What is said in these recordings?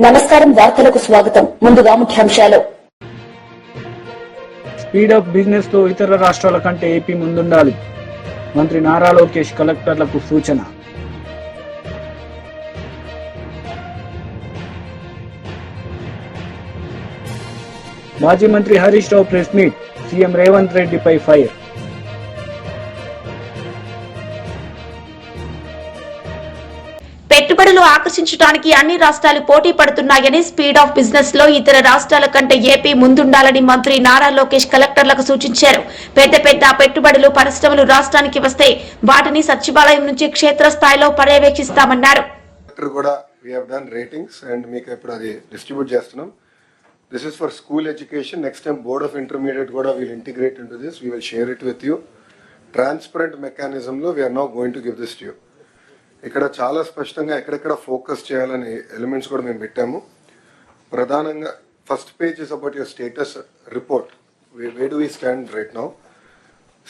నమస్కారం వార్తలకు స్వాగతం ముందుగా ముఖ్యాంశాలు స్పీడ్ అప్ బిజినెస్ తో ఇతర రాష్ట్రాల కంటే ఏపీ ముందుండాలి మంత్రి నారా లోకేష్ కలెక్టర్లకు సూచన మాజీ మంత్రి Harish Rao press meet CM Revanth రెడ్డిపై ఫైర్ పెట్టుబడులు ఆకర్షించడానికి అన్ని రాష్ట్రాలు పోటీ పడుతున్నాయని స్పీడ్ ఆఫ్ బిజినెస్ లో ఇతర రాష్ట్రాల కంటే ఏపీ ముందుండాలని మంత్రి నారా లోకేష్ కలెక్టర్లకు సూచించారు. పెద్ద పెట్టుబడులు పరిశ్రమలు రాష్ట్రానికి వస్తే వాటిని సచివాలయం నుంచి క్షేత్రస్థాయిలో పర్యవేక్షిస్తామన్నారు. This is for school education. Next time Board of Intermediate Goda will integrate into this. We will share it with you. Transparent mechanism lo we are now going to give this to you. ఇక్కడ చాలా స్పష్టంగా ఎక్కడెక్కడ focus చేయాలని elements కూడా మేము పెట్టాము. ప్రధానంగా first page is about your status report. Where do we stand right now.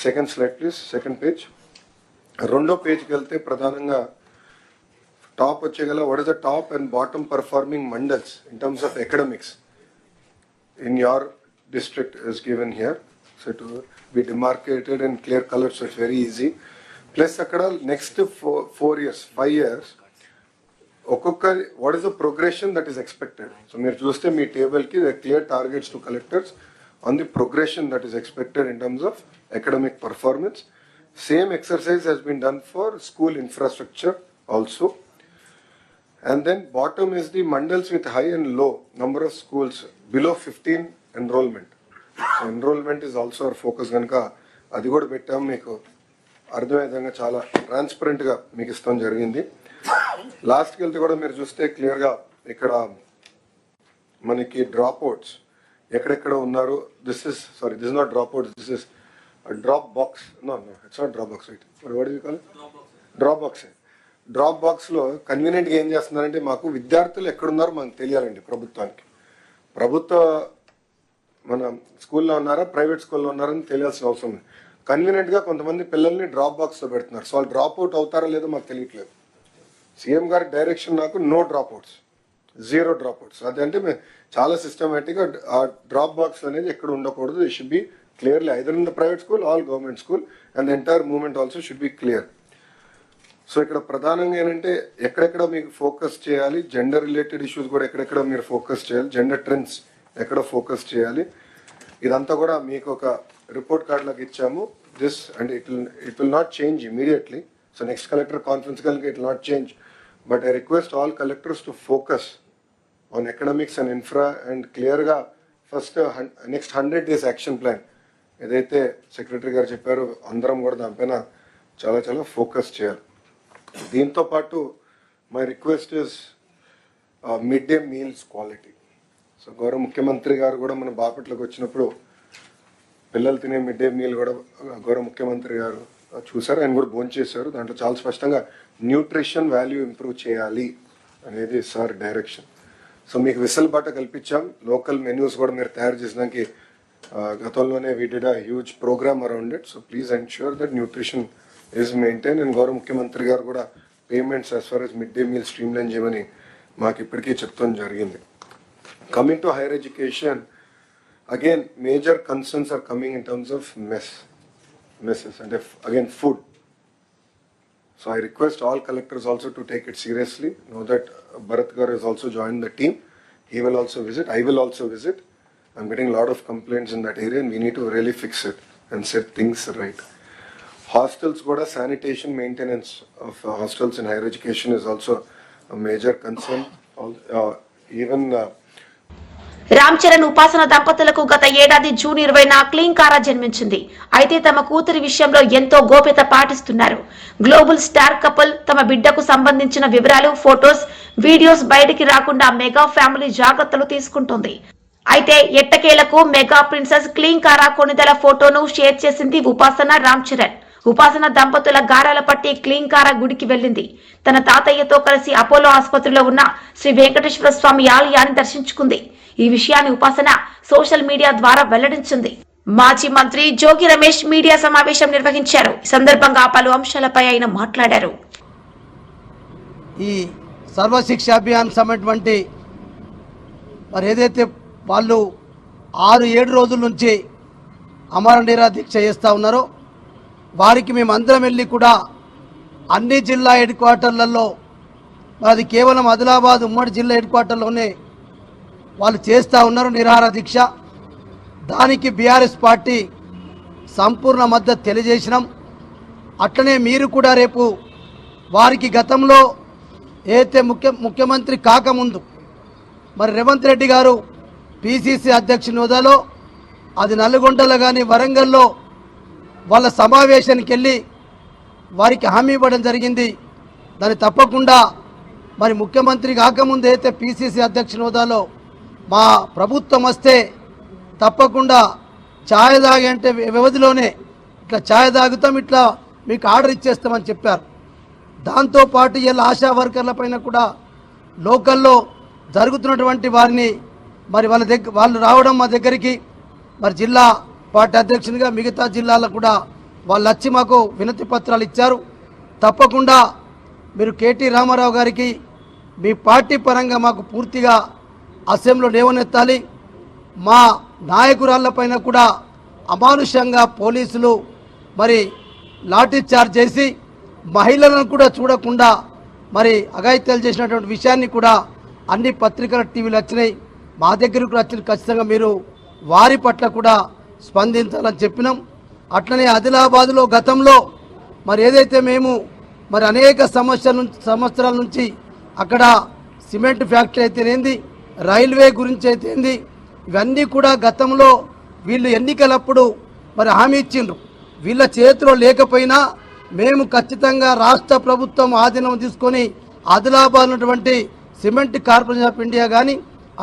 Second slide please. Second page. రెండో పేజ్కి వెళ్తే ప్రధానంగా టాప్ వచ్చేగల what is the top and bottom performing mandals in terms of academics in your district is given here, so to be demarcated in clear colors, so it's very easy. Plus akkada next 4 years 5 years okokka what is the progression that is expected. So meer chuste mee table ki the clear targets to collectors on the progression that is expected in terms of academic performance. Same exercise has been done for school infrastructure also. And then bottom is the mandals with high and low number of schools below 15 enrollment. So enrollment is also our focus ganaka adi kuda pettam meeku ardhamayedanga chaala transparent ga meeku istam jarigindi. Last ki velte kuda meer chuste clear ga ikkada maniki dropouts ekkada unnaru. This is not dropouts, this is a drop box. No, it's not drop box, right? What do you call it? Drop box. Drop box లో convenient గా ఏం చేస్తున్నారంటే మాకు విద్యార్థులు ఎక్కడున్నారో మనకు తెలియాలండి. ప్రభుత్వ మన స్కూల్లో ఉన్నారా ప్రైవేట్ స్కూల్లో ఉన్నారని తెలియాల్సిన అవసరం ఉంది. కన్వీనియంట్ గా కొంతమంది పిల్లల్ని డ్రాప్ బాక్స్ లో పెడుతున్నారు. సో వాళ్ళు డ్రాప్ అవుట్ అవుతారో లేదో మాకు తెలియట్లేదు. సీఎం గారి డైరెక్షన్ నాకు no dropouts, 0 dropouts. అదంటే మేము చాలా సిస్టమేటిక్ గా ఆ డ్రాప్ బాక్స్ అనేది ఎక్కడ ఉండకూడదు. It should be clearly either in the private school all government school and the entire movement also should be clear. So ఇక్కడ ప్రధానంగా ఏంటంటే ఎక్కడెక్కడ మీకు ఫోకస్ చేయాలి, జెండర్ రిలేటెడ్ ఇష్యూస్ కూడా ఎక్కడెక్కడ మీరు ఫోకస్ చేయాలి, జెండర్ ట్రెండ్స్ ఎక్కడ ఫోకస్ చేయాలి, ఇదంతా కూడా మీకు ఒక రిపోర్ట్ కార్డ్ లాగా ఇచ్చాము. This and it will not change immediately. So next collector conference కనుక it will not change. But I request all collectors to focus on economics and infra and క్లియర్గా first next 100 days action plan ఏదైతే secretary గారు చెప్పారో అందరం కూడా దానిపైన చాలా focus చేయాలి. దీంతో పాటు my request is mid day meals quality. So గౌరవ ముఖ్యమంత్రి గారు కూడా మన బాపట్లకు వచ్చినప్పుడు పిల్లలు తినే మిడ్ డే మీల్ కూడా గౌరవ ముఖ్యమంత్రి గారు చూశారు, ఆయన కూడా భోంచేశారు. దాంట్లో చాలా స్పష్టంగా న్యూట్రిషన్ వాల్యూ ఇంప్రూవ్ చేయాలి అనేది సార్ డైరెక్షన్. సో మీకు వెసులుబాట కల్పించాం. లోకల్ మెన్యూస్ కూడా మీరు తయారు చేసినానికి గతంలోనే we did a huge programme around it. So please ensure that nutrition is maintained and గౌరవ ముఖ్యమంత్రి గారు కూడా payments as far as mid day meal streamline చేయమని మాకు ఇప్పటికీ చెప్తాం జరిగింది. Coming to higher education again major concerns are coming in terms of messes అంటే again food. So I request all collectors also to take it seriously. No that Bharat గారు has also joined the team. He will also visit. I will also visit. I'm getting a lot of complaints in that area and we need to really fix it and set things right. Hostels kuda sanitation maintenance of hostels in higher education is also a major concern. Even Ram Charan ఉపాసన దంపతులకు గత ఏడాది June 20న clean కారా జన్మించింది. అయితే తమ కూతురి విషయంలో ఎంతో గోప్యత పాటిస్తున్నారు. గ్లోబల్ స్టార్ కపుల్ తమ బిడ్డకు సంబంధించిన వివరాలు, ఫోటోస్, వీడియోస్ బయటికి రాకుండా మెగా ఫ్యామిలీ జాగ్రత్తలు తీసుకుంటుంది. అయితే ఎట్టకేలకు మెగా ప్రిన్సెస్ క్లీన్ కారా కొనిదల ఫోటోను షేర్ చేసింది ఉపాసన రామ్ చరణ్. ఉపాసన దంపతుల గారాల పట్టి క్లీన్ కారా గుడికి వెళ్లింది. తన తాతయ్యతో కలిసి అపోలో ఆసుపత్రిలో ఉన్న శ్రీ వెంకటేశ్వర స్వామి ఆలయాన్ని దర్శించుకుంది. ఈ విషయాన్ని ఉపాసన సోషల్ మీడియా ద్వారా వెల్లడించింది. మాజీ మంత్రి జోగి రమేష్ మీడియా సమావేశం నిర్వహించారు. ఈ సందర్భంగా పలు అంశాలపై ఆయన మాట్లాడారు. ఈ సర్వశిక్ష అభియాన్ సమటువంటి మరి ఏదైతే వాళ్ళు 6-7 రోజుల నుంచి అమర నిరాదీక్ష చేస్తూ ఉన్నారో వారికి మేమందరం వెళ్ళి కూడా అన్ని జిల్లా హెడ్ క్వార్టర్లలో అది కేవలం ఆదిలాబాద్ ఉమ్మడి జిల్లా హెడ్ క్వార్టర్లోనే వాళ్ళు చేస్తూ ఉన్నారు నిరాహార దీక్ష. దానికి బీఆర్ఎస్ పార్టీ సంపూర్ణ మద్దతు తెలియజేసినాం. అట్లనే మీరు కూడా రేపు వారికి గతంలో ఏదైతే ముఖ్యమంత్రి కాకముందు మరి రేవంత్ రెడ్డి గారు పిసిసి అధ్యక్షుని హోదాలో అది నల్గొండలో కానీ వరంగల్లో వాళ్ళ సమావేశానికి వెళ్ళి వారికి హామీ ఇవ్వడం జరిగింది. దాన్ని తప్పకుండా మరి ముఖ్యమంత్రి కాకముందు అయితే పిసిసి అధ్యక్షుని హోదాలో మా ప్రభుత్వం వస్తే తప్పకుండా ఛాయ్ తాగే అంటే వ్యవధిలోనే ఇట్లా ఛాయ్ తాగుతాం, ఇట్లా మీకు ఆర్డర్ ఇచ్చేస్తామని చెప్పారు. దాంతోపాటు ఇలా ఆశా వర్కర్ల పైన కూడా లోకల్లో జరుగుతున్నటువంటి వారిని మరి వాళ్ళు రావడం మా దగ్గరికి మరి జిల్లా పార్టీ అధ్యక్షునిగా మిగతా జిల్లాలకు కూడా వాళ్ళు వచ్చి మాకు వినతి పత్రాలు ఇచ్చారు. తప్పకుండా మీరు కేటీ రామారావు గారికి మీ పార్టీ పరంగా మాకు పూర్తిగా అసెంబ్లీలో లేవనెత్తాలి. మా నాయకురాళ్లపైన కూడా అమానుషంగా పోలీసులు మరి లాఠీ చార్జ్ చేసి మహిళలను కూడా చూడకుండా మరి అఘాయిత్యాలు చేసినటువంటి విషయాన్ని కూడా అన్ని పత్రికల టీవీలు వచ్చినాయి, మా దగ్గర కూడా వచ్చిన. ఖచ్చితంగా మీరు వారి పట్ల కూడా స్పందించాలని చెప్పినాం. అట్లనే ఆదిలాబాద్లో గతంలో మరి ఏదైతే మేము మరి అనేక సంవత్సరాల నుంచి అక్కడ సిమెంట్ ఫ్యాక్టరీ అయితేనేంది, రైల్వే గురించి అయితేంది, ఇవన్నీ కూడా గతంలో వీళ్ళు ఎన్నికలప్పుడు మరి హామీ ఇచ్చిండ్రు. వీళ్ళ చేతిలో లేకపోయినా మేము ఖచ్చితంగా రాష్ట్ర ప్రభుత్వం ఆధీనం తీసుకొని ఆదిలాబాద్ ఉన్నటువంటి సిమెంట్ కార్పొరేషన్ ఆఫ్ ఇండియా కానీ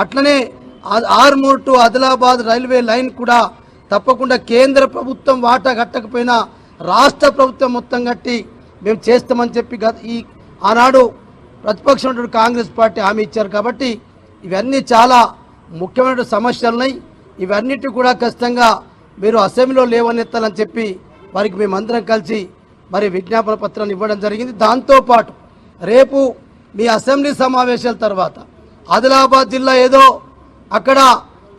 అట్లనే Armoor to Adilabad railway line కూడా తప్పకుండా కేంద్ర ప్రభుత్వం వాటా కట్టకపోయినా రాష్ట్ర ప్రభుత్వం మొత్తం కట్టి మేము చేస్తామని చెప్పి ఆనాడు ప్రతిపక్షం కాంగ్రెస్ పార్టీ హామీ ఇచ్చారు. కాబట్టి ఇవన్నీ చాలా ముఖ్యమైన సమస్యలు ఉన్నాయి. ఇవన్నిటి కూడా ఖచ్చితంగా మీరు అసెంబ్లీలో లేవనెత్తాలని చెప్పి వారికి మేమందరం కలిసి మరి విజ్ఞాపన పత్రాన్ని ఇవ్వడం జరిగింది. దాంతోపాటు రేపు మీ అసెంబ్లీ సమావేశాల తర్వాత ఆదిలాబాద్ జిల్లా ఏదో అక్కడ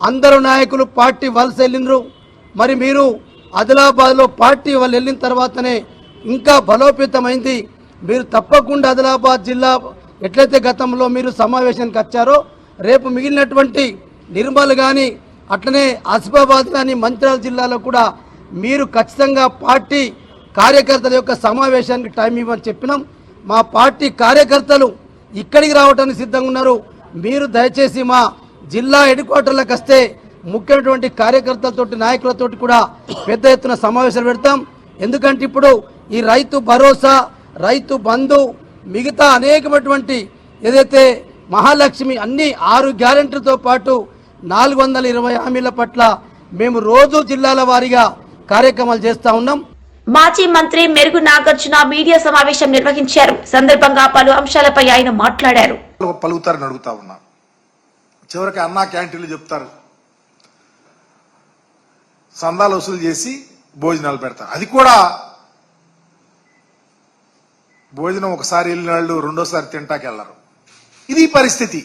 అందరూ నాయకులు పార్టీ వలస వెళ్ళిండ్రు, మరి మీరు ఆదిలాబాద్లో పార్టీ వాళ్ళు వెళ్ళిన తర్వాతనే ఇంకా బలోపేతమైంది. మీరు తప్పకుండా ఆదిలాబాద్ జిల్లా ఎట్లయితే గతంలో మీరు సమావేశానికి వచ్చారో రేపు మిగిలినటువంటి నిర్మల్ కానీ అట్లనే ఆసిఫాబాద్ కానీ మంచిర్యాల జిల్లాలో కూడా మీరు ఖచ్చితంగా పార్టీ కార్యకర్తల యొక్క సమావేశానికి టైం ఇవ్వని చెప్పినాం. మా పార్టీ కార్యకర్తలు ఇక్కడికి రావడానికి సిద్ధంగా ఉన్నారు. మీరు దయచేసి మా జిల్లా హెడ్ క్వార్టర్లకు వస్తే ముఖ్యమైనటువంటి కార్యకర్తలతోటి నాయకులతోటి కూడా పెద్ద ఎత్తున సమావేశాలు పెడతాం. ఎందుకంటే ఇప్పుడు ఈ రైతు భరోసా, రైతు బంధు, మిగతా అనేకమైనటువంటి ఏదైతే మహాలక్ష్మి అన్ని 6 గ్యారెంటీలతో పాటు 420 హామీల పట్ల మేము రోజు జిల్లాల వారీగా కార్యక్రమాలు చేస్తా ఉన్నాం. మాజీ మంత్రి మెరుగు నాగార్జున మీడియా సమావేశం నిర్వహించారు. సందర్భంగా పలు అంశాలపై ఆయన మాట్లాడారు. పలుకుతారని అడుగుతా ఉన్నా. చివరికి అన్నా క్యాంటీన్లు చెప్తారు, సందాలు వసూలు చేసి భోజనాలు పెడతారు. అది కూడా భోజనం ఒకసారి వెళ్ళిన వాళ్ళు రెండోసారి తింటాకి వెళ్ళరు. ఇది పరిస్థితి.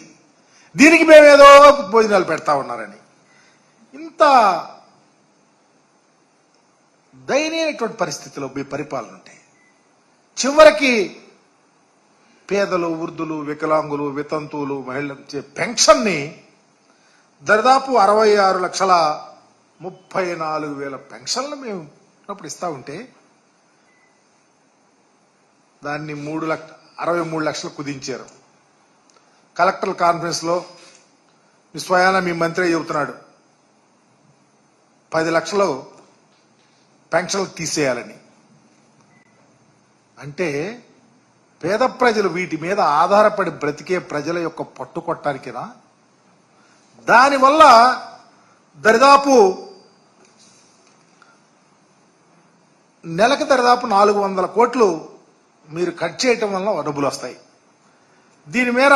దీనికి మేమేదో భోజనాలు పెడతా ఉన్నారని ఇంత దయనీయమైనటువంటి పరిస్థితిలో మీ పరిపాలన ఉంటే చివరికి పేదలు, వృద్ధులు, వికలాంగులు, వితంతువులు, మహిళలు పెన్షన్ని దాదాపు 66,34,000 పెన్షన్లు మేము అప్పుడు ఇస్తా ఉంటే దాన్ని 63 లక్షలు కుదించారు. కలెక్టర్ కాన్ఫరెన్స్ లో స్వయాన మీ మంత్రి చెబుతున్నాడు 10 లక్షలు పెన్షన్లు తీసేయాలని. అంటే పేద ప్రజలు వీటి మీద ఆధారపడి బ్రతికే ప్రజల యొక్క పట్టుకొట్టడానికినా? దానివల్ల దరిదాపు నెలకు దరిదాపు 400 కోట్లు మీరు కట్ చేయటం వల్ల డబ్బులు వస్తాయి. దీని మేర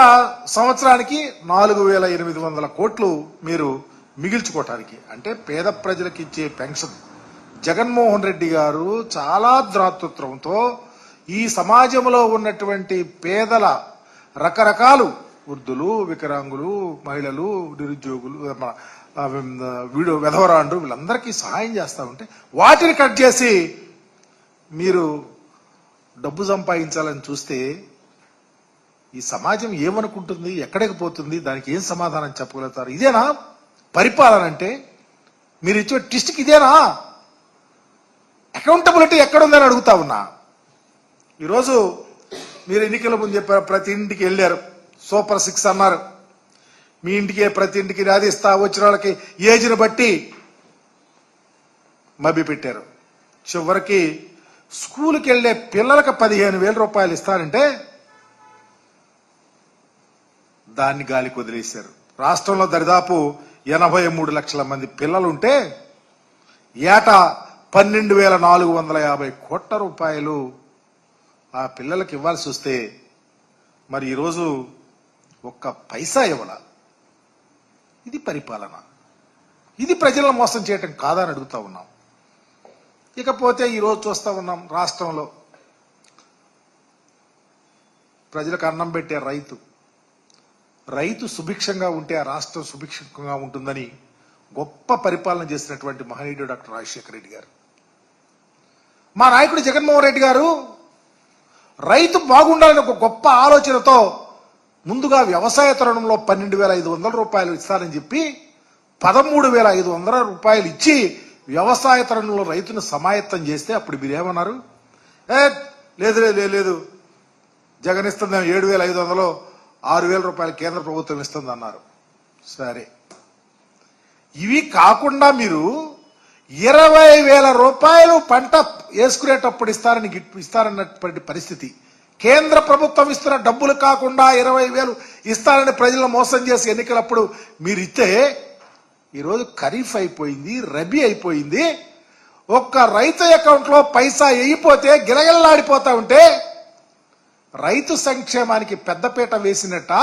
సంవత్సరానికి 4,800 కోట్లు మీరు మిగిల్చుకోవటానికి, అంటే పేద ప్రజలకు ఇచ్చే పెన్షన్. జగన్మోహన్ రెడ్డి గారు చాలా దాతృత్వంతో ఈ సమాజంలో ఉన్నటువంటి పేదల రకరకాలు వృద్ధులు, వికలాంగులు, మహిళలు, నిరుద్యోగులు, వెధవరాండ్రు వీళ్ళందరికీ సహాయం చేస్తా ఉంటే వాటిని కట్ చేసి మీరు డబ్బు సంపాదించాలని చూస్తే ఈ సమాజం ఏమనుకుంటుంది, ఎక్కడికి పోతుంది, దానికి ఏం సమాధానం చెప్పగలుగుతారు? ఇదేనా పరిపాలన అంటే? మీరు ఇచ్చే ట్విస్ట్కి ఇదేనా అకౌంటబిలిటీ ఎక్కడుందని అడుగుతా ఉన్నా. ఈరోజు మీరు ఎన్నికల ముందు చెప్పారు, ప్రతి ఇంటికి వెళ్ళారు, సూపర్ 6 అన్నారు. మీ ఇంటికే ప్రతి ఇంటికి అది ఇస్తా, వచ్చిన వాళ్ళకి ఏజ్ని బట్టి మభ్య పెట్టారు. చివరికి స్కూల్కి వెళ్లే పిల్లలకు 15,000 రూపాయలు ఇస్తారంటే దాన్ని గాలికి వదిలేశారు. రాష్ట్రంలో దరిదాపు 83 లక్షల మంది పిల్లలుంటే ఏటా 12,450 కోట్ల రూపాయలు ఆ పిల్లలకు ఇవ్వాల్సి వస్తే మరి ఈరోజు ఒక్క పైసా ఇవ్వాల. ఇది పరిపాలన? ఇది ప్రజలను మోసం చేయటం కాదా అని అడుగుతా ఉన్నాం. ఇకపోతే ఈరోజు చూస్తా ఉన్నాం, రాష్ట్రంలో ప్రజలకు అన్నం పెట్టే రైతు సుభిక్షంగా ఉంటే ఆ రాష్ట్రం సుభిక్షంగా ఉంటుందని గొప్ప పరిపాలన చేసినటువంటి మహనీయుడు డాక్టర్ రాజశేఖర రెడ్డి గారు. మా నాయకుడు జగన్మోహన్ రెడ్డి గారు రైతు బాగుండాలని ఒక గొప్ప ఆలోచనతో ముందుగా వ్యవసాయ తరుణంలో 12,500 రూపాయలు ఇస్తారని చెప్పి 13,500 రూపాయలు ఇచ్చి వ్యవసాయ తరుణంలో రైతును సమాయత్తం చేస్తే అప్పుడు మీరేమన్నారు? లేదు జగన్ ఇస్తుంది 7,500, 6,000 రూపాయలు కేంద్ర ప్రభుత్వం ఇస్తుంది అన్నారు. సరే, ఇవి కాకుండా మీరు 20,000 రూపాయలు పంట వేసుకునేటప్పుడు ఇస్తారన్నటువంటి పరిస్థితి, కేంద్ర ప్రభుత్వం ఇస్తున్న డబ్బులు కాకుండా 20,000 ఇస్తారని ప్రజలను మోసం చేసి ఎన్నికలప్పుడు మీరు ఇస్తే ఈరోజు ఖరీఫ్ అయిపోయింది, రబీ అయిపోయింది. ఒక్క రైతు అకౌంట్ లో పైసా వేయిపోతే గిలగిల్లాడిపోతా ఉంటే రైతు సంక్షేమానికి పెద్దపీట వేసినట్ట,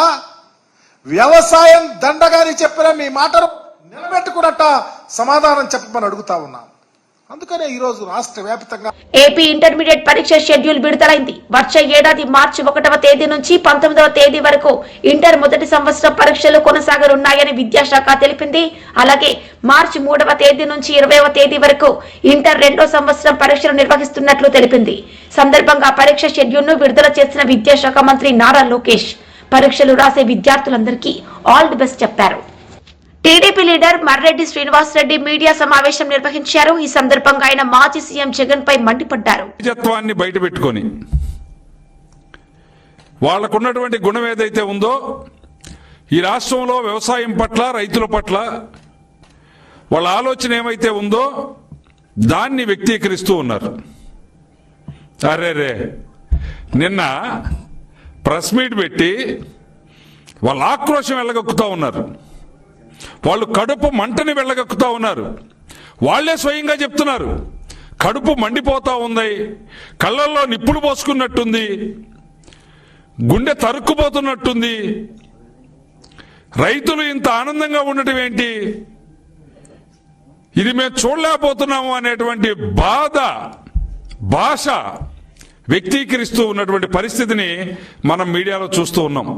వ్యవసాయం దండగాని చెప్పిన మీ మాటను నిలబెట్టుకున్నట్ట సమాధానం చెప్పమని అడుగుతా ఉన్నాం. అందుకనే ఈ రోజు రాష్ట్ర వ్యాప్తంగా ఏపీ ఇంటర్మీడియట్ పరీక్ష షెడ్యూల్ విడుదలైంది. వచ్చే ఏడాది మార్చి 1వ తేదీ నుంచి 19వ తేదీ వరకు ఇంటర్ మొదటి సంవత్సరం పరీక్షలు కొనసాగనున్నాయని విద్యాశాఖ తెలిపింది. అలాగే మార్చి 3వ తేదీ నుంచి 20వ తేదీ వరకు ఇంటర్ 2వ సంవత్సరం పరీక్షలు నిర్వహిస్తున్నట్లు తెలిపింది. సందర్భంగా పరీక్ష షెడ్యూల్ ను విడుదల చేసిన విద్యాశాఖ మంత్రి నారా లోకేష్ పరీక్షలు రాసే విద్యార్థులందరికీ ఆల్ ది బెస్ట్ చెప్పారు. TDP leader Marreddy Srinivasa Reddy media సమావేశం నిర్వహించారు. ఈ సందర్భంగా ఆయన మాజీ సీఎం జగన్ పై మండిపడ్డారు. నిజత్వాన్ని బయట పెట్టుకొని వాళ్లకున్నటువంటి గుణం ఏదైతే ఉందో ఈ రాష్ట్రంలో వ్యవసాయం పట్ల, రైతుల పట్ల వాళ్ళ ఆలోచన ఏమైతే ఉందో దాన్ని వ్యక్తీకరిస్తూ ఉన్నారు. అరేరే, నిన్న ప్రెస్ మీట్ పెట్టి వాళ్ళ ఆక్రోశం వెళ్ళగక్కుతా ఉన్నారు. వాళ్ళు కడుపు మంటని వెళ్ళగక్కుతా ఉన్నారు. వాళ్లే స్వయంగా చెప్తున్నారు, కడుపు మండిపోతా ఉంది, కళ్ళల్లో నిప్పులు పోసుకున్నట్టుంది, గుండె తరుక్కుపోతున్నట్టుంది, రైతులు ఇంత ఆనందంగా ఉండటం ఏంటి, ఇది మేము చూడలేకపోతున్నాము అనేటువంటి భాష వ్యక్తీకరిస్తూ ఉన్నటువంటి పరిస్థితిని మనం మీడియాలో చూస్తూ ఉన్నాం.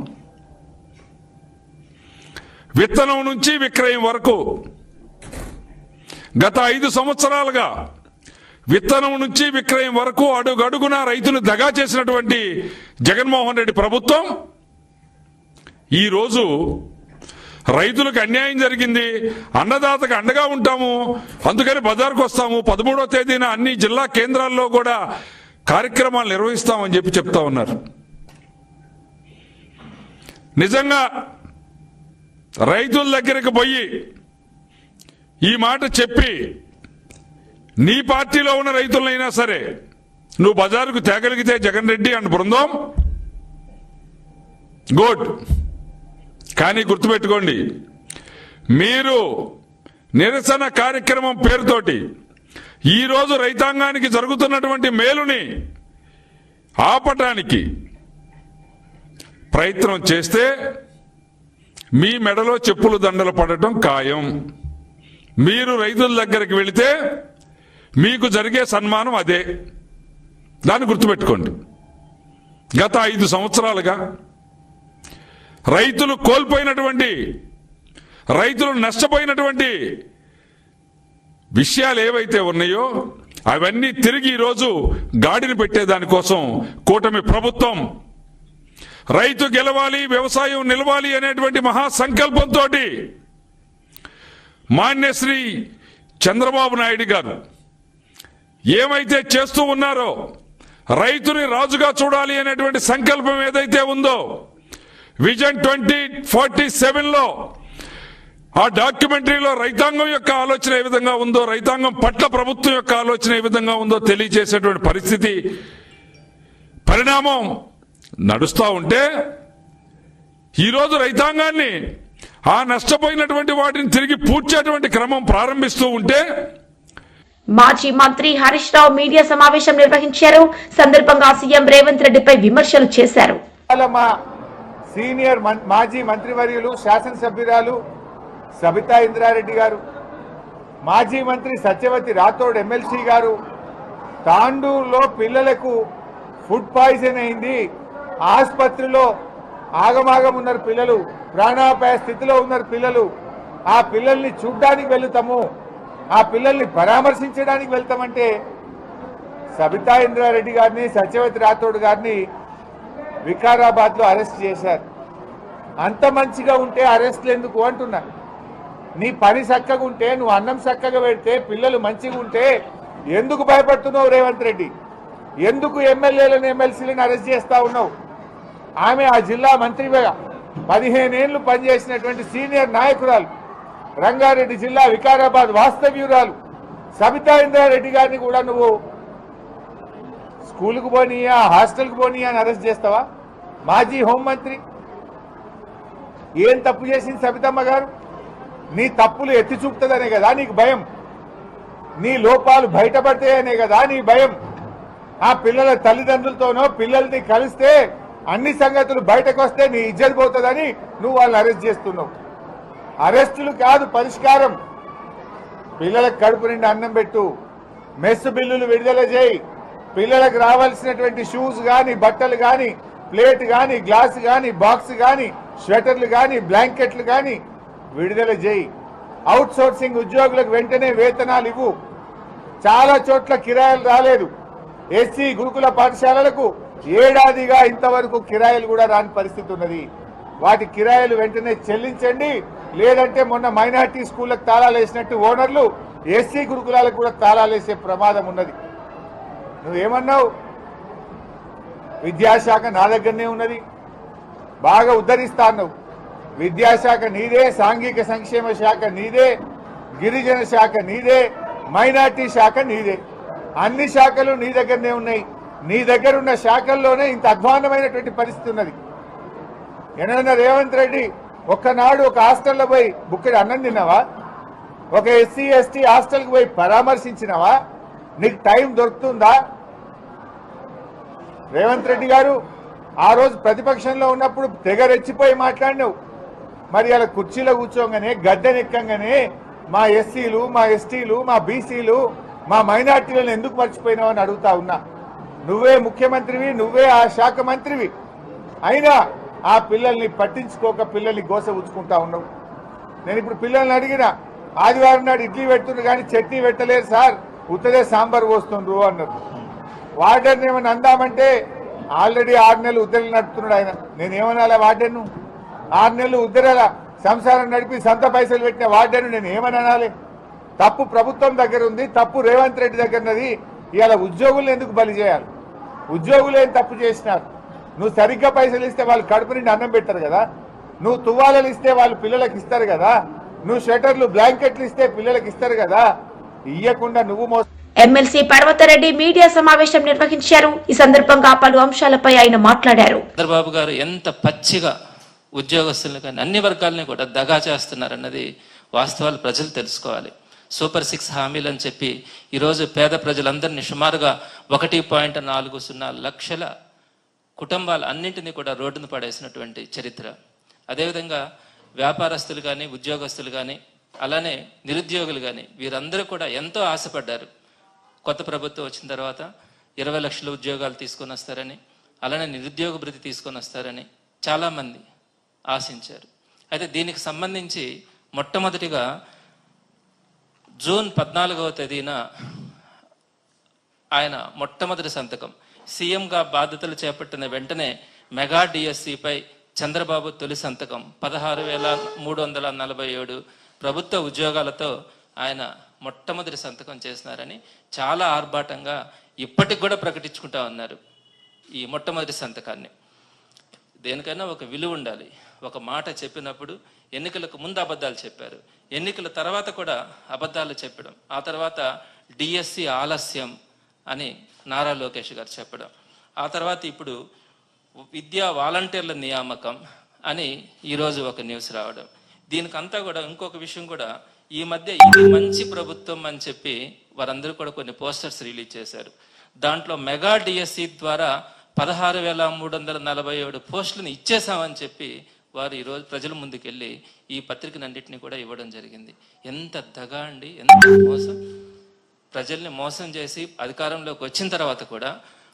విత్తనం నుంచి విక్రయం వరకు గత 5 సంవత్సరాలుగా విత్తనం నుంచి విక్రయం వరకు అడుగడుగున రైతును దగా చేసినటువంటి జగన్మోహన్ రెడ్డి ప్రభుత్వం ఈరోజు రైతులకు అన్యాయం జరిగింది, అన్నదాతకు అండగా ఉంటాము, అందుకని బజార్కు వస్తాము, 13వ తేదీన అన్ని జిల్లా కేంద్రాల్లో కూడా కార్యక్రమాలు నిర్వహిస్తామని చెప్పి చెప్తా ఉన్నారు. నిజంగా రైతుల దగ్గరకు పోయి ఈ మాట చెప్పి నీ పార్టీలో ఉన్న రైతులైనా సరే నువ్వు బజారుకు తేగలిగితే జగన్ రెడ్డి అండ్ బృందం గుడ్. కానీ గుర్తుపెట్టుకోండి, మీరు నిరసన కార్యక్రమం పేరుతోటి ఈరోజు రైతాంగానికి జరుగుతున్నటువంటి మేలుని ఆపటానికి ప్రయత్నం చేస్తే మీ మెడలో చెప్పులు దండలు పడటం ఖాయం. మీరు రైతుల దగ్గరికి వెళితే మీకు జరిగే సన్మానం అదే. దాన్ని గుర్తుపెట్టుకోండి. గత 5 సంవత్సరాలుగా రైతులు కోల్పోయినటువంటి, రైతులు నష్టపోయినటువంటి విషయాలు ఏవైతే ఉన్నాయో అవన్నీ తిరిగి ఈరోజు గాడిని పెట్టేదానికోసం కూటమి ప్రభుత్వం రైతు గెలవాలి, వ్యవసాయం నిలవాలి అనేటువంటి మహాసంకల్పంతో మాన్యశ్రీ చంద్రబాబు నాయుడు గారు ఏమైతే చేస్తూ ఉన్నారో, రైతుని రాజుగా చూడాలి అనేటువంటి సంకల్పం ఏదైతే ఉందో, విజన్ 2047లో ఆ డాక్యుమెంటరీలో రైతాంగం యొక్క ఆలోచన ఏ విధంగా ఉందో, రైతాంగం పట్ల ప్రభుత్వం యొక్క ఆలోచన ఏ విధంగా ఉందో తెలియజేసేటువంటి పరిస్థితి, పరిణామం నడుస్తూ ఉంటే ఈరోజు రైతాంగాన్ని ఆ నష్టపోయినటువంటి వాటిని తిరిగి పూడ్చేటువంటి క్రమం ప్రారంభిస్తూ ఉంటే మాజీ మంత్రి హరీష్ రావు మీడియా సమావేశం నిర్వహించారు. సందర్భంగా సీఎం రేవంత్ రెడ్డిపై విమర్శలు చేశారు. మా సీనియర్ మాజీ మంత్రివర్యులు శాసనసభ్యురాలు సబితా ఇంద్రారెడ్డి గారు, మాజీ మంత్రి సత్యవతి రాథోడ్ ఎమ్మెల్సీ గారు, తాండూరులో పిల్లలకు ఫుడ్ పాయిజన్ అయింది, ఆసుపత్రిలో ఆగమాగం ఉన్నారు పిల్లలు, ప్రాణాపాయ స్థితిలో ఉన్నారు పిల్లలు, ఆ పిల్లల్ని చూడ్డానికి వెళ్తాము, ఆ పిల్లల్ని పరామర్శించడానికి వెళ్తామంటే సబితా ఇంద్రారెడ్డి గారిని, సత్యవతి రాథోడ్ గారిని వికారాబాద్లో అరెస్ట్ చేశారు. అంత మంచిగా ఉంటే అరెస్ట్లు ఎందుకు అంటున్నా. నీ పని చక్కగా ఉంటే, నువ్వు అన్నం చక్కగా పెడితే, పిల్లలు మంచిగా ఉంటే ఎందుకు భయపడుతున్నావు రేవంత్ రెడ్డి? ఎందుకు ఎమ్మెల్యేలను ఎమ్మెల్సీలను అరెస్ట్ చేస్తా ఉన్నావు? ఆమె ఆ జిల్లా మంత్రిగా 15 ఏళ్లు పనిచేసినటువంటి సీనియర్ నాయకురాలు, రంగారెడ్డి జిల్లా వికారాబాద్ వాస్తవ్యురాలు సబితా ఇంద్రారెడ్డి గారిని కూడా నువ్వు స్కూల్కు పోనీయా, హాస్టల్కి పోనీయా అని అరెస్ట్ చేస్తావా? మాజీ హోంమంత్రి ఏం తప్పు చేసింది సబితమ్మ గారు? నీ తప్పులు ఎత్తి చూపుతుందనే కదా నీకు భయం, నీ లోపాలు బయటపడతాయనే కదా నీ భయం. ఆ పిల్లల తల్లిదండ్రులతోనో పిల్లల్ని కలిస్తే అన్ని సంగతులు బయటకు వస్తే నీ ఇజ్జత్ పోతుందని నువ్వు వాళ్ళని అరెస్ట్ చేస్తున్నావు. అరెస్టులు కాదు పరిష్కారం. పిల్లలకు కడుపు నిండి అన్నం పెట్టు, మెస్ బిల్లులు విడుదల చేయి, పిల్లలకు రావాల్సినటువంటి షూస్ కానీ, బట్టలు కానీ, ప్లేట్ కానీ, గ్లాస్ కానీ, బాక్స్ కానీ, స్వెటర్లు కానీ, బ్లాంకెట్లు కానీ విడుదల చేయి. అవుట్ సోర్సింగ్ ఉద్యోగులకు వెంటనే వేతనాలు ఇవ్వు. చాలా చోట్ల కిరాయిలు రాలేదు. ఎస్సీ గురుకుల పాఠశాలలకు ఏడాదిగా ఇంతవరకు కిరాయిలు కూడా రాని పరిస్థితి ఉన్నది. వాటి కిరాయిలు వెంటనే చెల్లించండి, లేదంటే మొన్న మైనార్టీ స్కూళ్లకు తాళాలు వేసినట్టు ఓనర్లు ఎస్సీ గురుకులాలకు కూడా తాళాలు వేసే ప్రమాదం ఉన్నది. నువ్వేమన్నావు? విద్యాశాఖ నా దగ్గరనే ఉన్నది, బాగా ఉద్ధరిస్తా అన్నావు. విద్యాశాఖ నీదే, సాంఘిక సంక్షేమ శాఖ నీదే, గిరిజన శాఖ నీదే, మైనార్టీ శాఖ నీదే. అన్ని శాఖలు నీ దగ్గరనే ఉన్నాయి. నీ దగ్గర ఉన్న శాఖల్లోనే ఇంత అధ్వాన్నమైనటువంటి పరిస్థితి ఉన్నది. ఏమైనా రేవంత్ రెడ్డి ఒక్కనాడు ఒక హాస్టల్లో పోయి బుక్కడి అన్నం తిన్నావా? ఒక ఎస్సీ ఎస్టీ హాస్టల్కి పోయి పరామర్శించినావా? నీకు టైం దొరుకుతుందా? రేవంత్ రెడ్డి గారు ఆ రోజు ప్రతిపక్షంలో ఉన్నప్పుడు తెగ రెచ్చిపోయి మాట్లాడినావు. మరి అలా కుర్చీలో కూర్చోగానే, గద్దెనెక్కంగానే మా ఎస్సీలు, మా ఎస్టీలు, మా బీసీలు, మా మైనార్టీలను ఎందుకు మర్చిపోయినావు అని అడుగుతా ఉన్నా. నువ్వే ముఖ్యమంత్రివి, నువ్వే ఆ శాఖ మంత్రివి, అయినా ఆ పిల్లల్ని పట్టించుకోక పిల్లల్ని గోస ఉంచుకుంటా ఉన్నావు. నేను ఇప్పుడు పిల్లల్ని అడిగిన, ఆదివారం నాడు ఇడ్లీ పెడుతుండ్రు కానీ చట్నీ పెట్టలేరు సార్, ఉత్తరే సాంబార్ పోస్తుండ్రు అన్నారు. వార్డెన్ ఏమని అందామంటే ఆల్రెడీ 6 నెలలు ఉద్దరలు నడుపుతున్నాడు ఆయన. నేనేమనాలా వార్డెన్? 6 నెలలు ఉద్దరల సంసారం నడిపి సొంత పైసలు పెట్టిన వార్డెన్ నేను ఏమని అనాలి? తప్పు ప్రభుత్వం దగ్గర ఉంది, తప్పు రేవంత్ రెడ్డి దగ్గర ఉన్నది. ఇవాళ ఉద్యోగులను ఎందుకు బలి చేయాలి? ఉద్యోగులు ఏం తప్పు చేసినారు? నువ్వు సరిగ్గా పైసలు ఇస్తే వాళ్ళు కడుపు నిండి అన్నం పెడతారు కదా, నువ్వు తువ్వాలలు ఇస్తే వాళ్ళు పిల్లలకు ఇస్తారు కదా, నువ్వు షెటర్లు బ్లాంకెట్లు ఇస్తే పిల్లలకు ఇస్తారు కదా, ఇయ్యకుండా నువ్వు ఎమ్మెల్సీ పర్వతరెడ్డి మీడియా సమావేశం నిర్వహించారు. ఈ సందర్భంగా పలు అంశాలపై ఆయన మాట్లాడారు. చంద్రబాబు గారు ఎంత పచ్చిగా ఉద్యోగస్తులను కానీ అన్ని వర్గాలని కూడా దగా చేస్తున్నారన్నది వాస్తవాలు ప్రజలు తెలుసుకోవాలి. సూపర్ 6 హామీలు అని చెప్పి ఈరోజు పేద ప్రజలందరినీ సుమారుగా 1.40 లక్షల కుటుంబాలు అన్నింటినీ కూడా రోడ్డున పడేసినటువంటి చరిత్ర. అదేవిధంగా వ్యాపారస్తులు కానీ, ఉద్యోగస్తులు కానీ, అలానే నిరుద్యోగులు కానీ వీరందరూ కూడా ఎంతో ఆశపడ్డారు. కొత్త ప్రభుత్వం వచ్చిన తర్వాత 20 లక్షల ఉద్యోగాలు తీసుకొని వస్తారని, అలానే నిరుద్యోగ భృతి తీసుకొని వస్తారని చాలామంది ఆశించారు. అయితే దీనికి సంబంధించి మొట్టమొదటిగా జూన్ 14వ తేదీన ఆయన మొట్టమొదటి సంతకం సీఎంగా బాధ్యతలు చేపట్టిన వెంటనే మెగా డిఎస్సిపై చంద్రబాబు తొలి సంతకం 16,347 ప్రభుత్వ ఉద్యోగాలతో ఆయన మొట్టమొదటి సంతకం చేసినారని చాలా ఆర్భాటంగా ఇప్పటికి కూడా ప్రకటించుకుంటా ఉన్నారు. ఈ మొట్టమొదటి సంతకాన్ని దేనికైనా ఒక విలువ ఉండాలి. ఒక మాట చెప్పినప్పుడు ఎన్నికలకు ముందు అబద్ధాలు చెప్పారు, ఎన్నికల తర్వాత కూడా అబద్ధాలు చెప్పడం, ఆ తర్వాత డిఎస్సి ఆలస్యం అని నారా లోకేష్ గారు చెప్పడం, ఆ తర్వాత ఇప్పుడు విద్యా వాలంటీర్ల నియామకం అని ఈరోజు ఒక న్యూస్ రావడం. దీనికంతా కూడా ఇంకొక విషయం కూడా, ఈ మధ్య ఇది మంచి ప్రభుత్వం అని చెప్పి వారందరూ కూడా కొన్ని పోస్టర్స్ రిలీజ్ చేశారు. దాంట్లో మెగా డిఎస్సి ద్వారా 16,347 పోస్టులను ఇచ్చేసామని చెప్పి వారు ఈరోజు ప్రజల ముందుకెళ్ళి ఈ పత్రికనన్నింటినీ కూడా ఇవ్వడం జరిగింది. ఎంత దగా అండి, ఎంత మోసం! ప్రజల్ని మోసం చేసి అధికారంలోకి వచ్చిన తర్వాత కూడా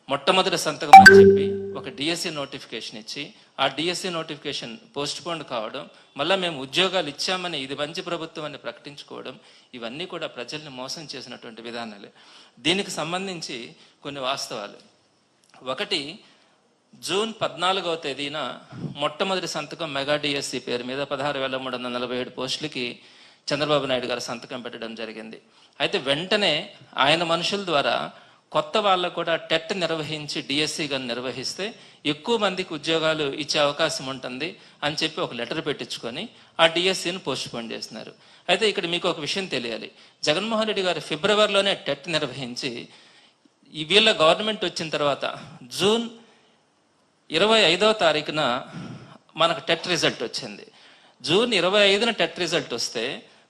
మొట్టమొదటి సంతకం అని చెప్పి ఒక డిఎస్సి నోటిఫికేషన్ ఇచ్చి ఆ డిఎస్సి నోటిఫికేషన్ పోస్ట్ పోన్ కావడం, మళ్ళీ మేము ఉద్యోగాలు ఇచ్చామని ఇది మంచి ప్రభుత్వం అని ప్రకటించుకోవడం, ఇవన్నీ కూడా ప్రజల్ని మోసం చేసినటువంటి విధానాలే. దీనికి సంబంధించి కొన్ని వాస్తవాలు. ఒకటి, జూన్ 14వ తేదీన మొట్టమొదటి సంతకం మెగా డిఎస్సి పేరు మీద 16,347 పోస్టులకి చంద్రబాబు నాయుడు గారు సంతకం పెట్టడం జరిగింది. అయితే వెంటనే ఆయన మనుషుల ద్వారా కొత్త వాళ్ళకు కూడా టెట్ నిర్వహించి డిఎస్సి గాని నిర్వహిస్తే ఎక్కువ మందికి ఉద్యోగాలు ఇచ్చే అవకాశం ఉంటుంది అని చెప్పి ఒక లెటర్ పెట్టించుకొని ఆ డిఎస్సిని పోస్ట్ పోన్ చేస్తున్నారు. అయితే ఇక్కడ మీకు ఒక విషయం తెలియాలి, జగన్మోహన్ రెడ్డి గారు ఫిబ్రవరిలోనే టెట్ నిర్వహించి ఈ వీళ్ళ గవర్నమెంట్ వచ్చిన తర్వాత జూన్ 25వ తారీఖున మనకు టెట్ రిజల్ట్ వచ్చింది. జూన్ 25న టెట్ రిజల్ట్ వస్తే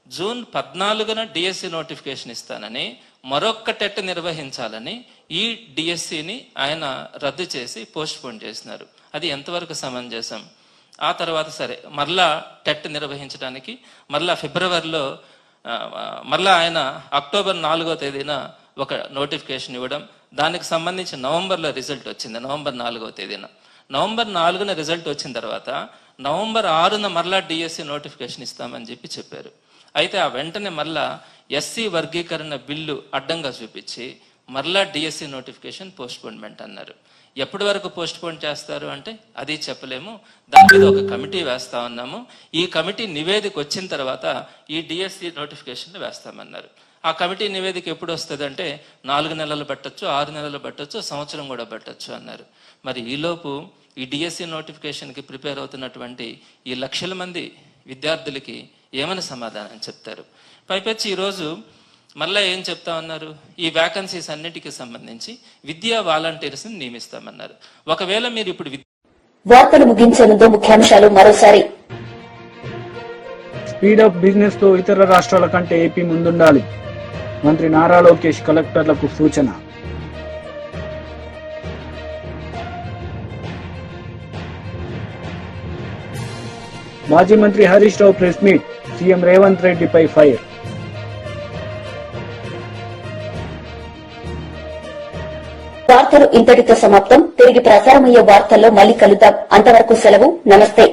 జూన్ 14న డిఎస్సి నోటిఫికేషన్ ఇస్తానని, మరొక్క టెట్ నిర్వహించాలని ఈ డిఎస్సిని ఆయన రద్దు చేసి పోస్ట్ పోన్ చేసినారు. అది ఎంతవరకు సమంజసం? ఆ తర్వాత సరే మరలా టెట్ నిర్వహించడానికి మరలా ఫిబ్రవరిలో మరలా ఆయన అక్టోబర్ 4వ తేదీన ఒక నోటిఫికేషన్ ఇవ్వడం, దానికి సంబంధించి నవంబర్లో రిజల్ట్ వచ్చింది. నవంబర్ 4వ తేదీన, నవంబర్ 4న రిజల్ట్ వచ్చిన తర్వాత నవంబర్ 6న మరలా డిఎస్సి నోటిఫికేషన్ ఇస్తామని చెప్పారు. అయితే ఆ వెంటనే మరలా ఎస్సీ వర్గీకరణ బిల్లు అడ్డంగా చూపించి మరలా డిఎస్సి నోటిఫికేషన్ పోస్ట్ పోన్మెంట్ అన్నారు. ఎప్పటి వరకు పోస్ట్ పోన్ చేస్తారు అంటే అది చెప్పలేము, దాని మీద ఒక కమిటీ వేస్తా ఉన్నాము, ఈ కమిటీ నివేదిక వచ్చిన తర్వాత ఈ డిఎస్సి నోటిఫికేషన్ వేస్తామన్నారు. ఆ కమిటీ నివేదిక ఎప్పుడు వస్తుంది అంటే 4 నెలలు పట్టొచ్చు, 6 నెలలు పట్టొచ్చు, సంవత్సరం కూడా పట్టొచ్చు అన్నారు. మరి ఈలోపు ఈ డిఎస్సి నోటిఫికేషన్కి ప్రిపేర్ అవుతున్నటువంటి ఈ లక్షల మంది విద్యార్థులకి ఏమని సమాధానం చెప్తారు? పైపెచ్చి ఈరోజు మళ్ళీ ఏం చెప్తా ఉన్నారు, ఈ వ్యాకన్సీస్ అన్నిటికీ సంబంధించి విద్యా వాలంటీర్స్ ని నియమిస్తామన్నారు. ఒకవేళ మీరు ఇప్పుడు వార్తలు ముగించే ముందు ముఖ్యాంశాలు మరోసారి. స్పీడప్ బిజినెస్ తో ఇతర రాష్ట్రాల కంటే ఏపీ ముందుండాలి. మంత్రి నారా లోకేష్ కలెక్టర్లకు సూచన. మాజీ మంత్రి Harish Rao press meet, CM Revanth రెడ్డిపై ఫైర్. వార్తలు ఇంతటితో సమాప్తం. తిరిగి ప్రసారమయ్యే వార్తల్లో మళ్ళీ కలుద్దాం. అంతవరకు సెలవు. నమస్తే.